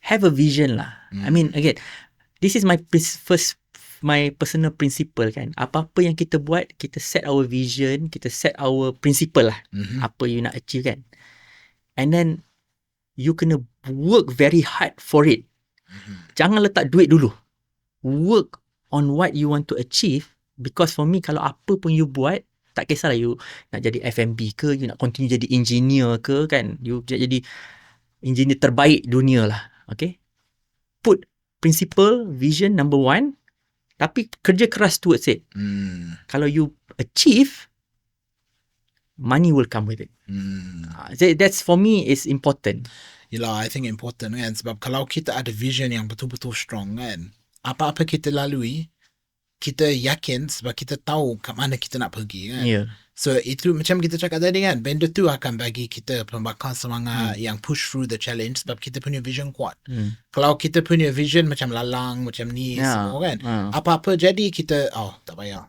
have a vision lah. I mean, again, this is my personal principle kan. Apa-apa yang kita buat, kita set our vision, kita set our principle lah. Apa you nak achieve kan. And then you kena work very hard for it. Jangan letak duit dulu. Work on what you want to achieve, because for me, kalau apa pun you buat, tak kisahlah you nak jadi F&B ke, you nak continue jadi engineer ke kan, you jadi engineer terbaik dunia lah. Okay, put principle, vision number one, tapi kerja keras towards it. Kalau you achieve, money will come with it. That's for me is important. Yelah, I think important kan, sebab kalau kita ada vision yang betul-betul strong kan, apa-apa kita lalui, kita yakin sebab kita tahu kat mana kita nak pergi kan. Yeah. So itu macam kita cakap tadi kan, benda tu akan bagi kita pembakar semangat yang push through the challenge sebab kita punya vision kuat. Kalau kita punya vision macam lalang, macam ni semua kan, apa-apa jadi kita, tak payah.